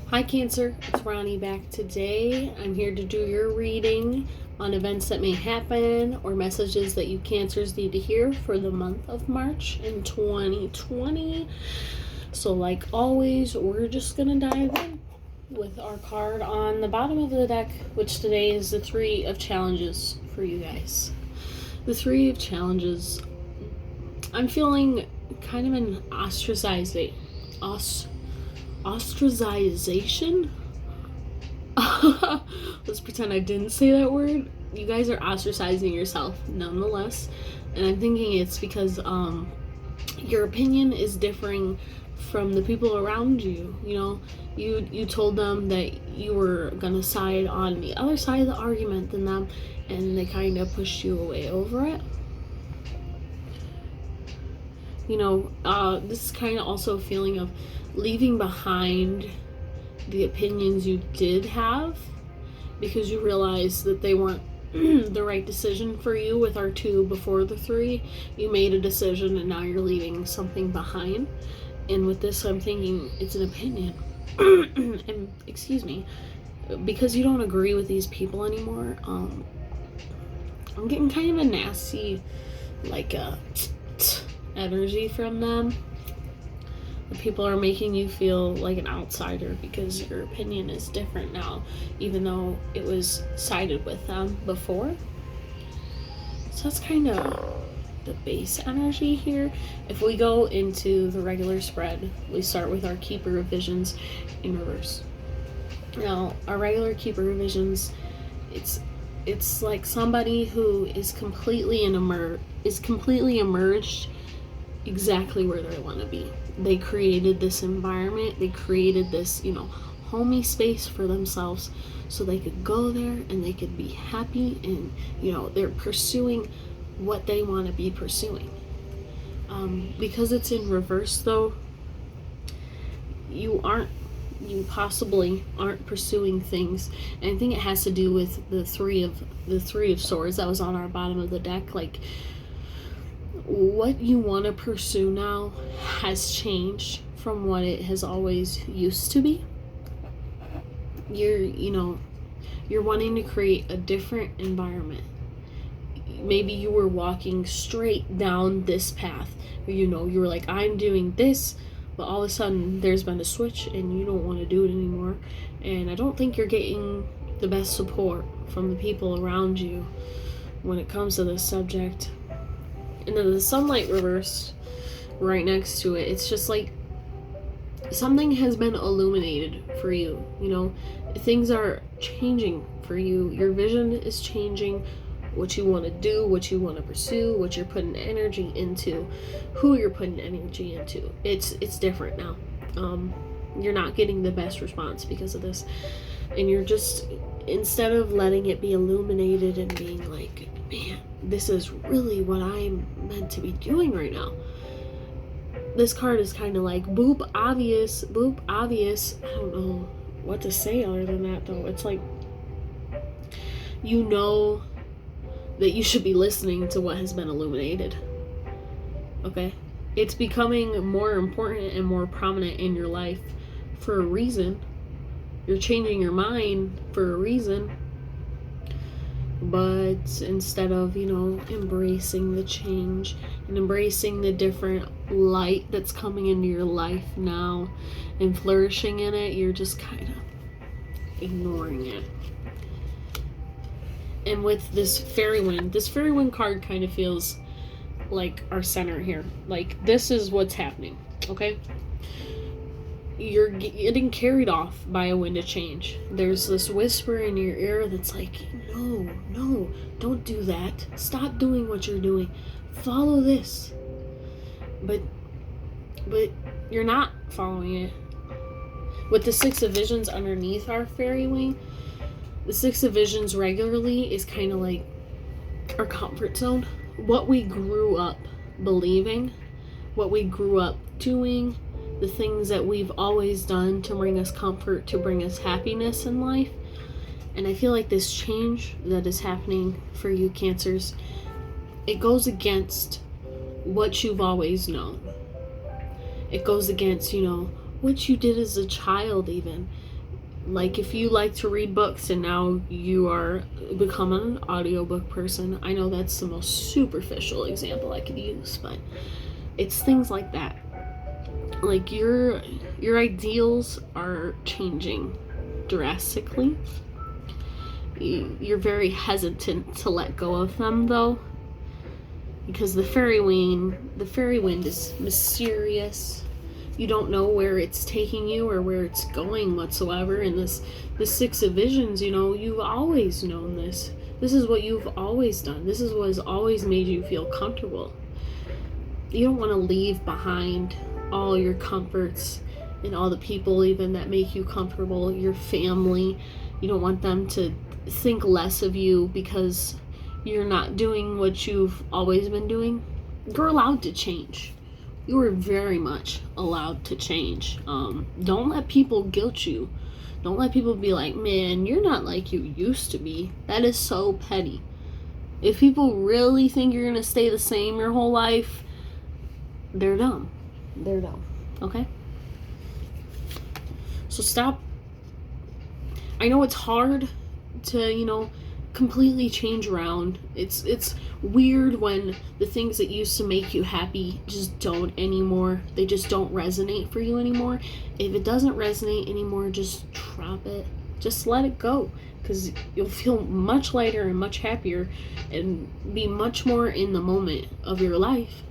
Hi Cancer, it's Ronnie back today. I'm here to do your reading on events that may happen or messages that you Cancers need to hear for the month of March in 2020. So like always, we're just going to dive in with our card on the bottom of the deck, which today is the Three of Challenges for you guys. The Three of Challenges. I'm feeling kind of an ostracization. Let's pretend I didn't say that word. You guys are ostracizing yourself nonetheless, and I'm thinking it's because your opinion is differing from the people around you. You know, you told them that you were gonna side on the other side of the argument than them, and they kind of pushed you away over it. You know, this is kind of also a feeling of leaving behind the opinions you did have because you realized that they weren't the right decision for you with our two before the three. You made a decision and now you're leaving something behind. And with this, I'm thinking it's an opinion. And excuse me, because you don't agree with these people anymore, I'm getting kind of a nasty, like energy from them. The people are making you feel like an outsider because your opinion is different now, even though it was sided with them before. So that's kind of the base energy here. If we go into the regular spread, we start with our Keeper of Visions in reverse. Now, our regular Keeper of Visions, it's like somebody who is completely emerged exactly where they want to be. They created this environment, they created this, homey space for themselves so they could go there and they could be happy, and they're pursuing what they want to be pursuing. Because it's in reverse though, you possibly aren't pursuing things, and I think it has to do with the three of swords that was on our bottom of the deck. Like, what you want to pursue now has changed from what it has always used to be. You're wanting to create a different environment. Maybe you were walking straight down this path, you were like, I'm doing this, but all of a sudden there's been a switch and you don't want to do it anymore. And I don't think you're getting the best support from the people around you when it comes to this subject. And then the sunlight reversed right next to it. It's just like something has been illuminated for you. Things are changing for you. Your vision is changing. What you want to do, what you want to pursue, what you're putting energy into, who you're putting energy into. It's different now. You're not getting the best response because of this. And you're just, instead of letting it be illuminated and being like, man, this is really what I'm meant to be doing right now. This card is kind of like, boop, obvious. I don't know what to say other than that, though. It's like, that you should be listening to what has been illuminated. Okay? It's becoming more important and more prominent in your life for a reason. You're changing your mind for a reason. But instead of, embracing the change and embracing the different light that's coming into your life now and flourishing in it, you're just kind of ignoring it. And with this fairy wind card kind of feels like our center here. Like, this is what's happening, okay? You're getting carried off by a wind of change. There's this whisper in your ear that's like, no, don't do that. Stop doing what you're doing. Follow this. But you're not following it. With the Six of Visions underneath our fairy wing, the Six of Visions regularly is kind of like our comfort zone. What we grew up believing, what we grew up doing, the things that we've always done to bring us comfort, to bring us happiness in life. And I feel like this change that is happening for you Cancers, it goes against what you've always known. It goes against, what you did as a child even. Like if you like to read books and now you are becoming an audiobook person. I know that's the most superficial example I could use, but it's things like that. Like your ideals are changing drastically. You're very hesitant to let go of them though, because the fairy wind is mysterious. You don't know where it's taking you or where it's going whatsoever. And the Six of Visions, you've always known this. This is what you've always done. This is what has always made you feel comfortable. You don't want to leave behind all your comforts and all the people even that make you comfortable, your family. You don't want them to think less of you because you're not doing what you've always been doing. You're allowed to change. You are very much allowed to change. Don't let people guilt you. Don't let people be like, man, you're not like you used to be. That is so petty. If people really think you're going to stay the same your whole life, they're dumb. They're dumb. Okay? So stop. I know it's hard to, completely change around. It's weird when the things that used to make you happy just don't anymore. They just don't resonate for you anymore. If it doesn't resonate anymore, just drop it. Just let it go, because you'll feel much lighter and much happier and be much more in the moment of your life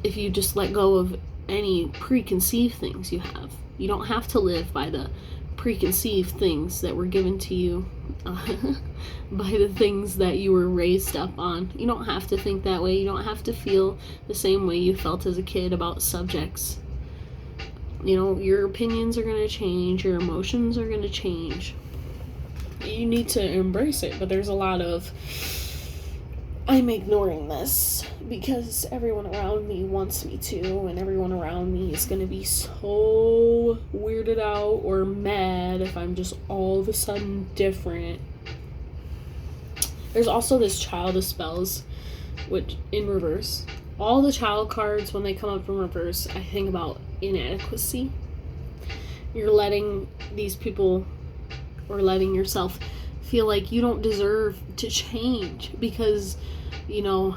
if you just let go of any preconceived things you have. You don't have to live by the preconceived things that were given to you by the things that you were raised up on. You don't have to think that way. You don't have to feel the same way you felt as a kid about subjects. Your opinions are going to change. Your emotions are going to change. You need to embrace it, but there's a lot of, I'm ignoring this because everyone around me wants me to, and everyone around me is going to be so weirded out or mad if I'm just all of a sudden different. There's also this Child of Spells, which in reverse. All the child cards, when they come up from reverse, I think about inadequacy. You're letting these people, or letting yourself, feel like you don't deserve to change because you're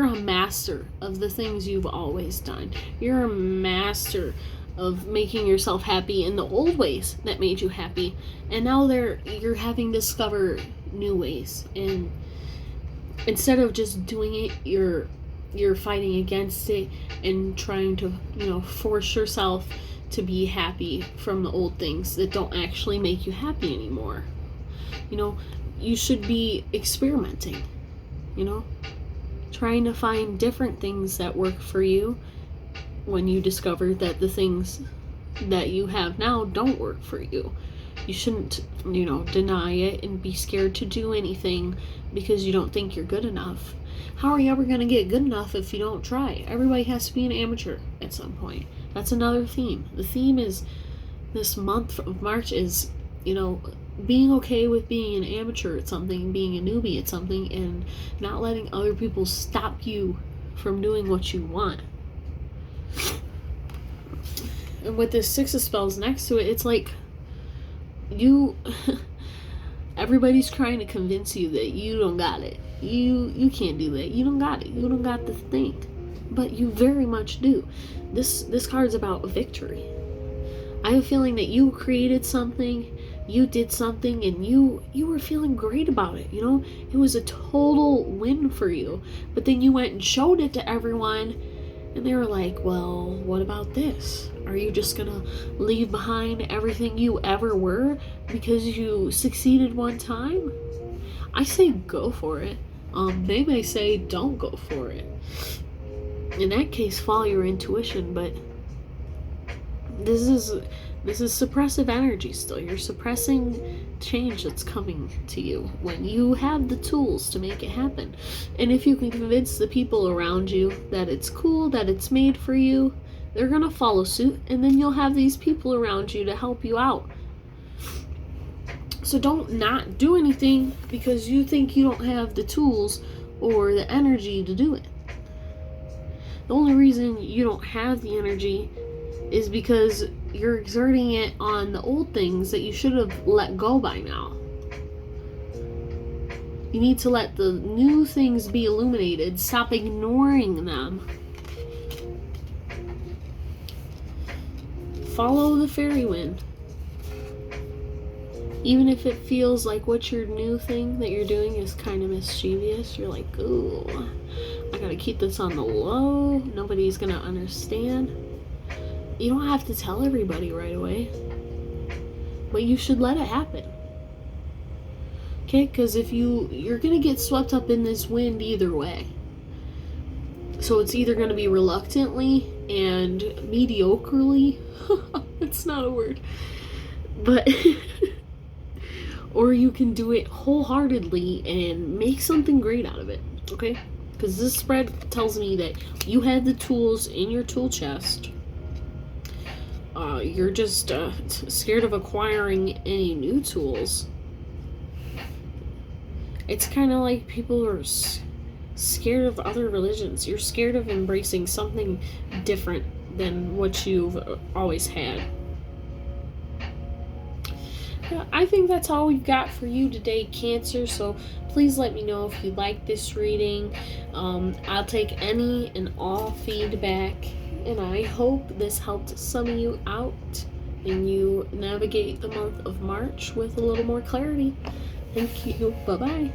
a master of the things you've always done. You're a master of making yourself happy in the old ways that made you happy, and now you're having to discover new ways, and instead of just doing it, you're fighting against it and trying to force yourself to be happy from the old things that don't actually make you happy anymore. You should be experimenting, trying to find different things that work for you when you discover that the things that you have now don't work for you. You shouldn't, deny it and be scared to do anything because you don't think you're good enough. How are you ever going to get good enough if you don't try? Everybody has to be an amateur at some point. That's another theme. The theme is this month of March is, being okay with being an amateur at something, being a newbie at something, and not letting other people stop you from doing what you want. And with this Six of Spells next to it, it's like everybody's trying to convince you that you don't got it. You can't do that. You don't got it. You don't got the thing. But you very much do. This card's about victory. I have a feeling that you created something, you did something, and you were feeling great about it. It was a total win for you. But then you went and showed it to everyone, and they were like, well, what about this? Are you just gonna leave behind everything you ever were because you succeeded one time? I say go for it. They may say don't go for it. In that case, follow your intuition, but this is suppressive energy still. You're suppressing change that's coming to you when you have the tools to make it happen. And if you can convince the people around you that it's cool, that it's made for you, they're gonna follow suit, and then you'll have these people around you to help you out. So don't not do anything because you think you don't have the tools or the energy to do it. The only reason you don't have the energy is because you're exerting it on the old things that you should have let go by now. You need to let the new things be illuminated. Stop ignoring them. Follow the fairy wind. Even if it feels like what your new thing that you're doing is kind of mischievous, you're like, ooh, I gotta keep this on the low. Nobody's gonna understand. You don't have to tell everybody right away, but you should let it happen. Okay, because if you're gonna get swept up in this wind either way. So it's either gonna be reluctantly and mediocrely. It's not a word, but or you can do it wholeheartedly and make something great out of it. Okay, because this spread tells me that you had the tools in your tool chest. You're just scared of acquiring any new tools. It's kind of like people are scared of other religions. You're scared of embracing something different than what you've always had. Yeah, I think that's all we've got for you today, Cancer. So please let me know if you like this reading. I'll take any and all feedback, and I hope this helped some of you out and you navigate the month of March with a little more clarity. Thank you. Bye-bye.